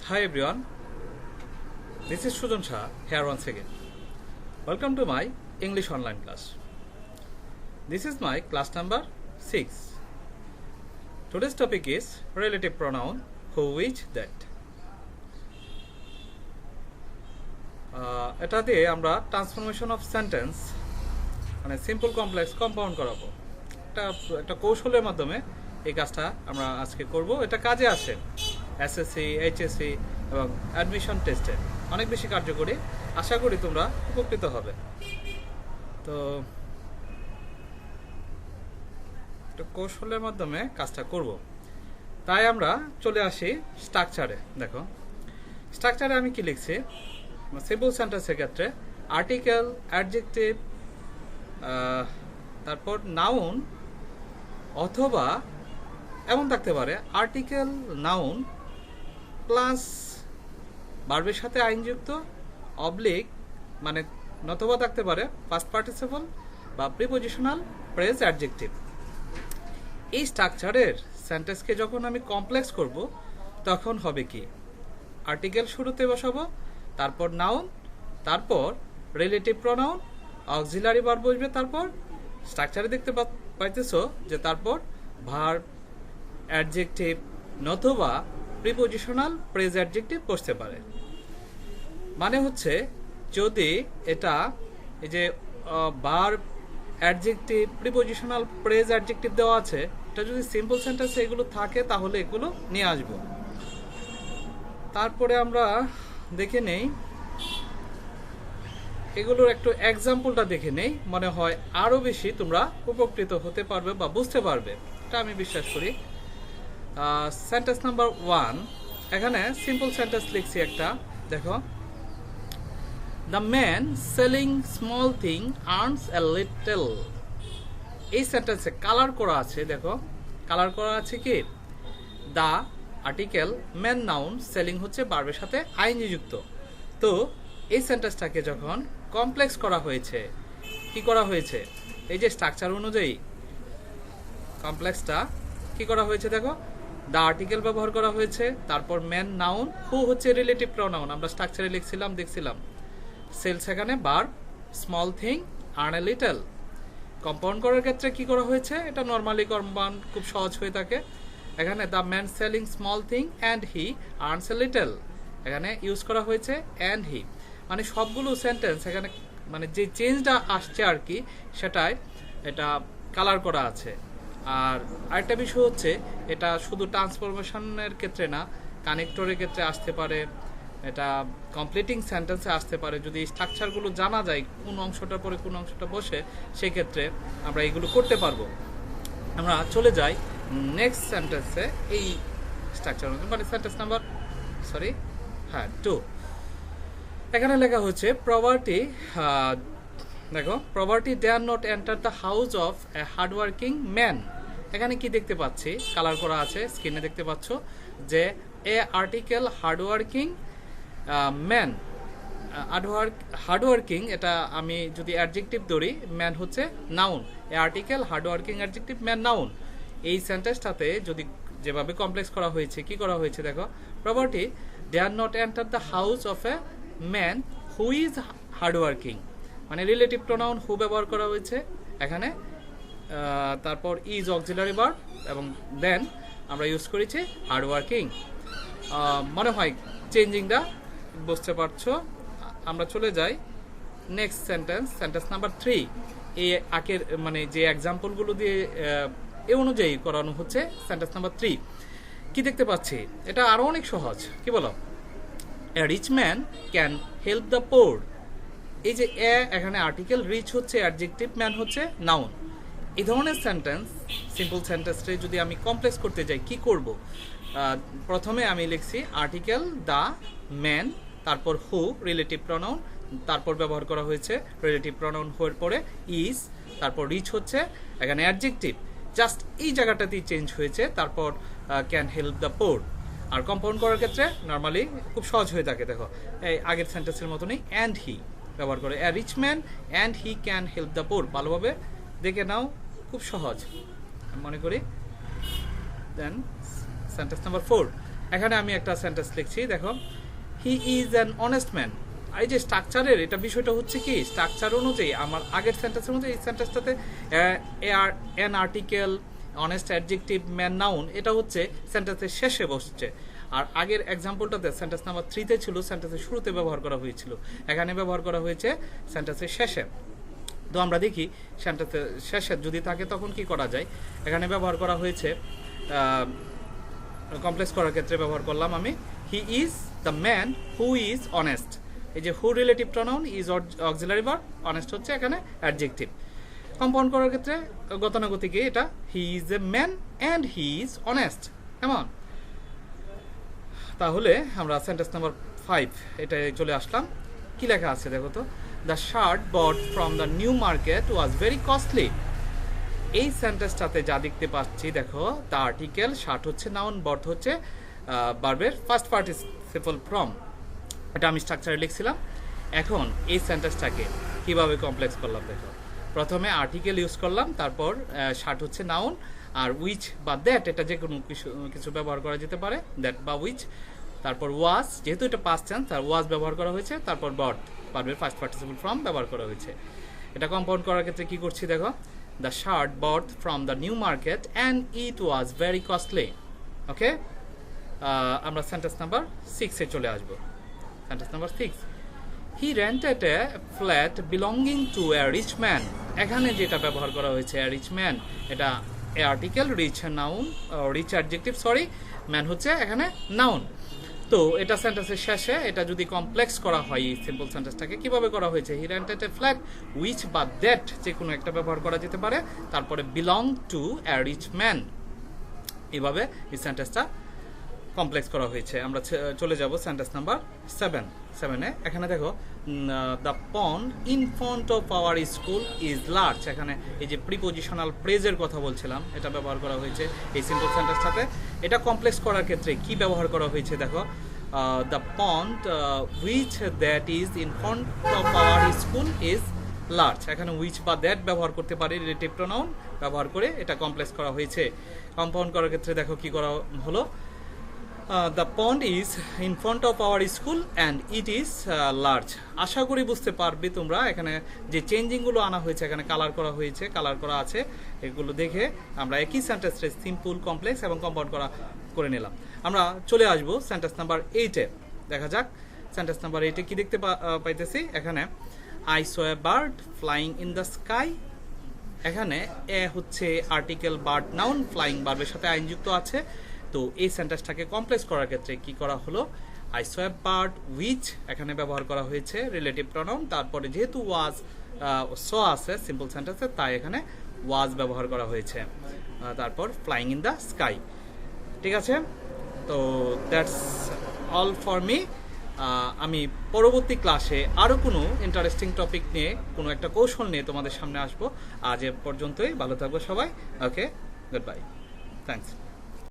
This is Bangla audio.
Hi everyone, this is Sujan Shah here once again. Welcome to my English online class. This is my class number 6. Today's topic is relative pronoun who, which, that. এটা দিয়ে আমরা ট্রান্সফরমেশন অফ সেন্টেন্স মানে সিম্পল কমপ্লেক্স কম্পাউন্ড করাবো। একটা কৌশলের মাধ্যমে এই কাজটা আমরা আজকে করব। এটা কাজে আসে এসএসসি, এইচএসসি এবং অ্যাডমিশন টেস্টে অনেক বেশি কার্যকরী। আশা করি তোমরা উপকৃত হবে। তো একটা কৌশলের মাধ্যমে কাজটা করব। তাই আমরা চলে আসি স্ট্রাকচারে। দেখো স্ট্রাকচারে আমি কি লিখছি, সিম্পল সেন্টেন্সের ক্ষেত্রে আর্টিকেল, অ্যাডজেক্টিভ, তারপর নাউন অথবা এমন থাকতে পারে আর্টিকেল, নাউন প্লাস ভার্বের সাথে আইনযুক্ত অবলিক মানে নতুবা থাকতে পারে পাস্ট পার্টিসিপল বা প্রিপজিশনাল প্রেজ অ্যাডজেক্টিভ। এই স্ট্রাকচারের সেন্টেন্সকে যখন আমি কমপ্লেক্স করব তখন হবে কি, আর্টিকেল শুরুতে বসাবো, তারপর নাউন, তারপর রিলেটিভ প্রোনাউন, অক্সিলারি ভার্ব বসবে, তারপর স্ট্রাকচারে দেখতে পাইতেছো যে তারপর ভার্ব, অ্যাডজেক্টিভ নতুবা প্রিপজিশনাল প্রেজ অ্যাডজেক্টিভ বসতে পারে। মানে হচ্ছে যদি এটা এই যে verb, adjective, prepositional phrase adjective দেওয়া আছে, এটা যদি সিম্পল সেন্টেন্সে এগুলো থাকে তাহলে এগুলো নিয়ে আসবো। তারপরে আমরা দেখে নেই এগুলোর একটু এক্সাম্পলটা দেখে নেই, মনে হয় আরো বেশি তোমরা উপকৃত হতে পারবে বা বুঝতে পারবে, এটা আমি বিশ্বাস করি। সেন্টেন্স নাম্বার 1, এখানে সিম্পল সেন্টেন্স লিখছি একটা। দেখো, the man selling small thing earns a little. এই সেন্টেন্সে কালার করা আছে। দেখো কালার করা আছে কি, the article, man noun, selling হচ্ছে ভার্বের সাথে আইএনজি যুক্ত। তো এই সেন্টেন্সটাকে যখন কমপ্লেক্স করা হয়েছে, কি করা হয়েছে, এই যে স্ট্রাকচার অনুযায়ী কমপ্লেক্সটা কি করা হয়েছে, দেখো দ্য আর্টিকেল ব্যবহার করা হয়েছে, তারপর ম্যান নাউন, হু হচ্ছে রিলেটিভ প্রোনাউন, আমরা স্ট্রাকচারে লিখছিলাম দেখছিলাম, সেল সেখানে verb, small thing earn a little. Compound করার ক্ষেত্রে কি করা হয়েছে, এটা নর্মালি কম্পাউন্ড খুব সহজ হয়ে থাকে। এখানে the man selling small thing and he earns a little, এখানে ইউজ করা হয়েছে অ্যান্ড হি। মানে সবগুলো সেন্টেন্স এখানে মানে যে চেঞ্জটা আসছে আর কি, সেটাই এটা কালার করা আছে। আর আরেকটা বিষয় হচ্ছে এটা শুধু ট্রান্সফরমেশনের ক্ষেত্রে না, কানেক্টরের ক্ষেত্রে আসতে পারে, এটা কমপ্লিটিং সেন্টেন্সে আসতে পারে। যদি স্ট্রাকচারগুলো জানা যায় কোন অংশটার পরে কোন অংশটা বসে, সেই ক্ষেত্রে আমরা এগুলো করতে পারবো। আমরা চলে যাই নেক্সট সেন্টেন্সে। এই স্ট্রাকচার মানে সেন্টেন্স নাম্বার 2, এখানে লেখা হচ্ছে প্রপার্টি। দেখো, property dare not enter the house of a hardworking man. এখানে কি দেখতে পাচ্ছি, কালার করা আছে, স্ক্রিনে দেখতে পাচ্ছ যে a article hardworking man. Hardworking এটা আমি যদি অ্যাডজেক্টিভ ধরি, ম্যান হচ্ছে noun, a article hardworking adjective, man noun. এই সেন্টেন্সটাতে যদি যেভাবে কমপ্লেক্স করা হয়েছে, কি করা হয়েছে, দেখো property dare not enter the house of a man who is hardworking, মানে রিলেটিভ প্রোনাউন হু ব্যবহার করা হয়েছে এখানে, তারপর ইজ অক্সিলারি ভার্ব এবং দেন আমরা ইউজ করেছি হার্ডওয়ার্কিং। মনে হয় চেঞ্জিংটা বুঝতে পারছো। আমরা চলে যাই নেক্সট সেন্টেন্স নাম্বার 3। এই আকের মানে যে এক্সাম্পলগুলো দিয়ে এ অনুযায়ী করানো হচ্ছে সেন্টেন্স নাম্বার 3। কি দেখতে পাচ্ছি, এটা আরো অনেক সহজ। কি বলো, a rich man can help the poor. এই যে এখানে আর্টিকেল, রিচ হচ্ছে অ্যাডজেক্টিভ, ম্যান হচ্ছে নাউন। এই ধরনের সেন্টেন্স সিম্পল সেন্টেন্সে যদি আমি কমপ্লেক্স করতে যাই কি করব, প্রথমে আমি লিখছি আর্টিকেল দ্য ম্যান, তারপর হু রিলেটিভ প্রোনাউন, তারপর ব্যবহার করা হয়েছে রিলেটিভ প্রোনাউন হওয়ার পরে ইজ, তারপর রিচ হচ্ছে এখানে অ্যাডজেক্টিভ, জাস্ট এই জায়গাটাতেই চেঞ্জ হয়েছে, তারপর ক্যান হেল্প দ্য পোর। আর কম্পাউন্ড করার ক্ষেত্রে নর্মালি খুব সহজ হয়ে থাকে। দেখো এই আগের সেন্টেন্সের মতনই অ্যান্ড হি ব্যবহার করে, a rich man and he can help the poor. ভালোভাবে দেখে নাও, খুব সহজ আমি মনে করি। দেন সেন্টেন্স নাম্বার 4, এখানে আমি একটা সেন্টেন্স লিখছি, দেখো he is an honest man. এই যে স্ট্রাকচারের এটা বিষয়টা হচ্ছে কি, স্ট্রাকচার অনুযায়ী আমার আগের সেন্টেন্স অনুযায়ী এই সেন্টেন্সটাতে an article, honest adjective, man noun, এটা হচ্ছে সেন্টেন্সের শেষে বসছে। আর আগের এক্সাম্পলটাতে সেন্টেন্স নাম্বার 3-তে ছিল, সেন্টেন্সের শুরুতে ব্যবহার করা হয়েছিল, এখানে ব্যবহার করা হয়েছে সেন্টেন্সের শেষে। তো আমরা দেখি সেন্টেন্সের শেষে যদি থাকে তখন কি করা যায়। এখানে ব্যবহার করা হয়েছে, কমপ্লেক্স করার ক্ষেত্রে ব্যবহার করলাম আমি he is the man who is honest. এই যে who relative pronoun, is auxiliary verb, honest হচ্ছে এখানে অ্যাডজেক্টিভ। কম্পাউন্ড করার ক্ষেত্রে গতানুগতিকে এটা he is a man and he is honest. কেমন? তাহলে আমরা সেন্টেন্স নাম্বার 5 এটাই চলে আসলাম। কি লেখা আছে দেখো তো, the shirt bought from the new Market was very costly. এই সেন্টেন্সটাতে যা দেখতে পাচ্ছি দেখো, দ্য আর্টিকেল, শার্ট হচ্ছে নাউন, বট হচ্ছে ভার্বের ফার্স্ট পার্টিসিপল ফ্রম। এটা আমি স্ট্রাকচারে লিখছিলাম। এখন এই সেন্টেন্সটাকে কিভাবে কমপ্লেক্স করলাম দেখো, প্রথমে আর্টিকেল ইউজ করলাম, তারপর শার্ট হচ্ছে নাউন, আর উইচ বা দ্যাট এটা যে কোনো কিছু ব্যবহার করা যেতে পারে, দ্যাট বা উইচ, তারপর ওয়াজ, যেহেতু এটা পাস্ট টেন্স তার ওয়াজ ব্যবহার করা হয়েছে, তারপর বট ভার্বের ফার্স্ট পার্টিসিপল ফ্রম ব্যবহার করা হয়েছে। এটা কম্পাউন্ড করার ক্ষেত্রে কি করছি দেখো, the shirt bought from the new market and it was very costly. Okay, আমরা সেন্টেন্স নাম্বার 6-এ চলে আসবো। Sentence number 6, he rented a flat belonging to a rich man. এখানে যেটা ব্যবহার করা হয়েছে রিচ ম্যান, এটা a article, rich noun, rich adjective, sorry, man হচ্ছে এখানে নাউন। তো এটা সেন্টেন্সের শেষে এটা যদি কমপ্লেক্স করা হয় এই সিম্পল সেন্টেন্সটাকে কিভাবে করা হয়েছে, he rented a flat, which বা দ্যাট যে কোনো একটা ব্যবহার করা যেতে পারে, তারপরে belong to a rich man, এভাবে এই সেন্টেন্সটা কমপ্লেক্স করা হয়েছে। আমরা চলে যাব সেন্টেন্স নাম্বার 7-এ। এখানে দেখো, the pond in front of our school is large. এখানে এই যে প্রিপোজিশনাল ফ্রেজের কথা বলছিলাম, এটা ব্যবহার করা হয়েছে এই সিম্পল সেন্টেন্সটাতে। এটা কমপ্লেক্স করার ক্ষেত্রে কি ব্যবহার করা হয়েছে দেখো, the pond which that is in front of our school is large. এখানে হুইচ বা দ্যাট ব্যবহার করতে পারি, রিলেটিভ প্রোনাউন ব্যবহার করে এটা কমপ্লেক্স করা হয়েছে। কম্পাউন্ড করার ক্ষেত্রে দেখো কি করা হলো, the pond is in front of our school and it is large. আশা করি বুঝতে পারবে তোমরা, এখানে যে চেঞ্জিংগুলো আনা হয়েছে, এখানে কালার করা হয়েছে, কালার করা আছে, এগুলো দেখে আমরা একই সেন্টেন্সে সিম্পল, কমপ্লেক্স এবং কম্পাউন্ড করে নিলাম। আমরা চলে আসবো সেন্টেন্স নাম্বার 8-এ। দেখা যাক সেন্টেন্স নাম্বার 8-এ কি দেখতে পাইতেছি। এখানে I so a bird flying in the sky. এখানে এ হচ্ছে আর্টিকেল, বার্ড নাউন, ফ্লাইং ভার্বের সাথে আইন যুক্ত আছে। তো এই সেন্টেন্সটাকে কমপ্লেক্স করার ক্ষেত্রে কি করা হলো, I so a bird which এখানে ব্যবহার করা হয়েছে রিলেটিভ প্রোনাউন, তারপরে যেহেতু ওয়াজ সো আছে সিম্পল সেন্টেন্সে, তাই এখানে ওয়াজ ব্যবহার করা হয়েছে, তারপর ফ্লাইং ইন দ্য স্কাই। ঠিক আছে, তো দ্যাটস অল ফর মি। আমি পরবর্তী ক্লাসে আরও কোনো ইন্টারেস্টিং টপিক নিয়ে, কোনো একটা কৌশল নিয়ে তোমাদের সামনে আসবো। আজ এ পর্যন্তই, ভালো থাকবো সবাই। ওকে, গুড বাই, থ্যাংকস।